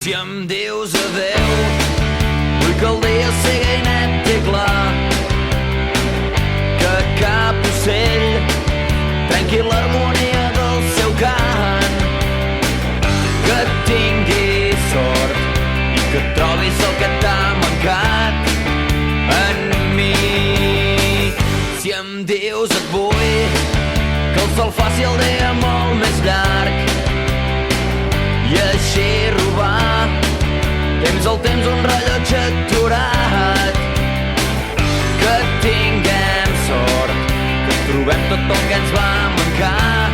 Si em dius adeu, vull que el dia sigui net i clar, que cap ocell trenqui l'harmonia del seu cant, que tinguis sort i que trobis el que t'ha mancat en mi. Si em dius et vull, que el sol faci el dia molt més llarg i així robar temps al temps un rellotge aturat, que tinguem sort, que trobem tot el que ens va mancar